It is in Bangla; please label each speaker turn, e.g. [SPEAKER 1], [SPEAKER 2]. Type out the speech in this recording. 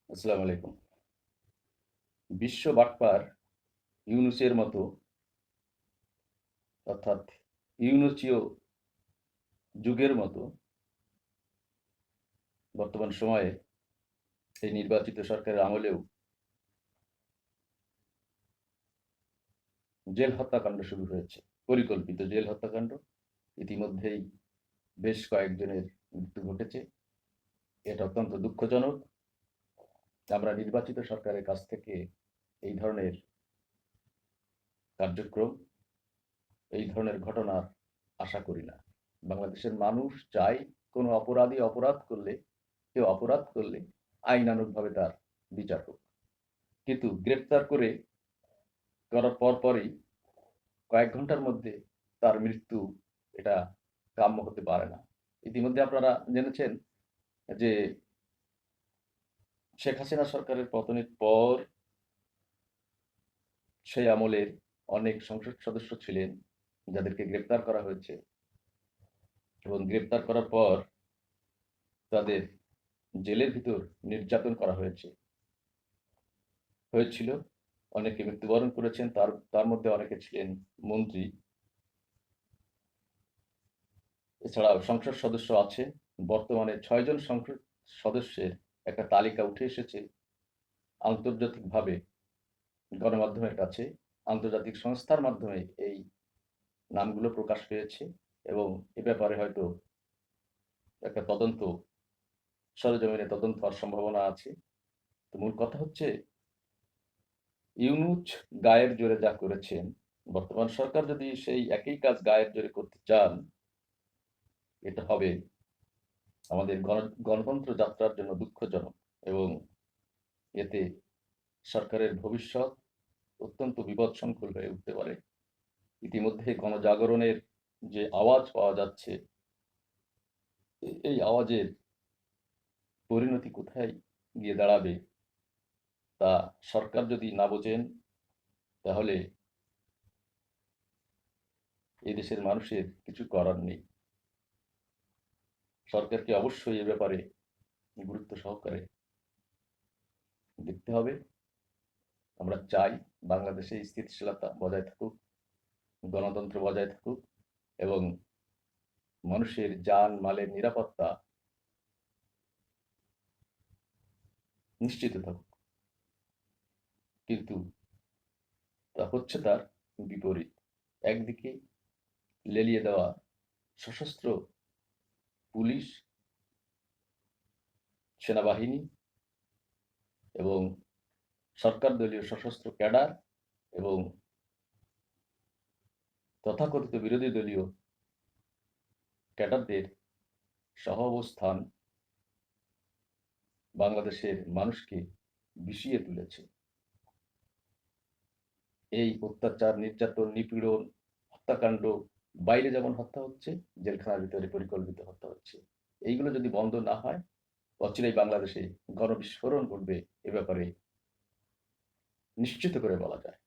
[SPEAKER 1] আসসালামু আলাইকুম। বিশ্ব বাটপার ইউনূসের মতো অর্থাৎ ইউনুসীয় যুগের মতো বর্তমান সময়ে এই নির্বাচিত সরকারের আমলেও জেল হত্যাকাণ্ড শুরু হয়েছে। পরিকল্পিত জেল হত্যাকাণ্ড। ইতিমধ্যেই বেশ কয়েকজনের মৃত্যু ঘটেছে। এটা অত্যন্ত দুঃখজনক। আমরা নির্বাচিত সরকারের কাছ থেকে এই ধরনের কার্যক্রম, এই ধরনের ঘটনার আশা করি না। বাংলাদেশের মানুষ চায় কোনো অপরাধী অপরাধ করলে, কেউ অপরাধ করলে আইনানুগভাবে তার বিচার হোক। কিন্তু গ্রেপ্তার করার পরপরই কয়েক ঘন্টার মধ্যে তার মৃত্যু, এটা কাম্য হতে পারে না। ইতিমধ্যে আপনারা জেনেছেন যে শেখ হাসিনা সরকারের পতনের পর সেই আমলের অনেক সংসদ সদস্য ছিলেন যাদেরকে গ্রেপ্তার করা হয়েছে, এবং গ্রেপ্তার করার পর তাদের জেলের ভিতর নির্যাতন করা হয়েছিল। অনেকে মৃত্যুবরণ করেছেন, তার তার মধ্যে অনেকে ছিলেন মন্ত্রী। এছাড়াও সংসদ সদস্য আছে। বর্তমানে ৬ জন সংসদ সদস্যের একটা তালিকা উঠে এসেছে আন্তর্জাতিকভাবে গণমাধ্যমের কাছে। আন্তর্জাতিক সংস্থার মাধ্যমে এই নামগুলো প্রকাশ পেয়েছে, এবং এ ব্যাপারে হয়তো একটা সরেজমিনে তদন্ত হওয়ার সম্ভাবনা আছে। তো মূল কথা হচ্ছে, ইউনূস গায়ের জোরে যা করেছেন, বর্তমান সরকার যদি সেই একই কাজ গায়ের জোরে করতে চান, এটা হবে আমাদের গণতন্ত্র যাত্রার জন্য দুঃখজনক, এবং এতে সরকারের ভবিষ্যৎ অত্যন্ত বিপদসংকুল হয়ে উঠতে পারে। ইতিমধ্যে গণজাগরণের যে আওয়াজ পাওয়া যাচ্ছে, এই আওয়াজের পরিণতি কোথায় গিয়ে দাঁড়াবে তা সরকার যদি না বোঝেন, তাহলে এই দেশের মানুষের কিছু করার নেই। সরকারকে অবশ্যই এ ব্যাপারে গুরুত্ব সহকারে দেখতে হবে। আমরা চাই বাংলাদেশে স্থিতিশীলতা বজায় থাকুক, গণতন্ত্র বজায় থাকুক, এবং মানুষের জান মালের নিরাপত্তা নিশ্চিত থাকুক। কিন্তু তা হচ্ছে তার বিপরীত। একদিকে লেলিয়ে দেওয়া সশস্ত্র পুলিশ, সেনাবাহিনী এবং সরকার দলীয় সশস্ত্র ক্যাডার এবং তথাকথিত বিরোধী দলীয় ক্যাডারদের সহাবস্থান বাংলাদেশের মানুষকে বিষিয়ে তুলেছে। এই অত্যাচার, নির্যাতন, নিপীড়ন, হত্যাকাণ্ড বাইরে যেমন হত্যা হচ্ছে, জেলখানার ভিতরে পরিকল্পিত হত্যা হচ্ছে। এইগুলো যদি বন্ধ না হয়, অচিরেই বাংলাদেশে গণবিস্ফোরণ ঘটবে, এ ব্যাপারে নিশ্চিত করে বলা যায়।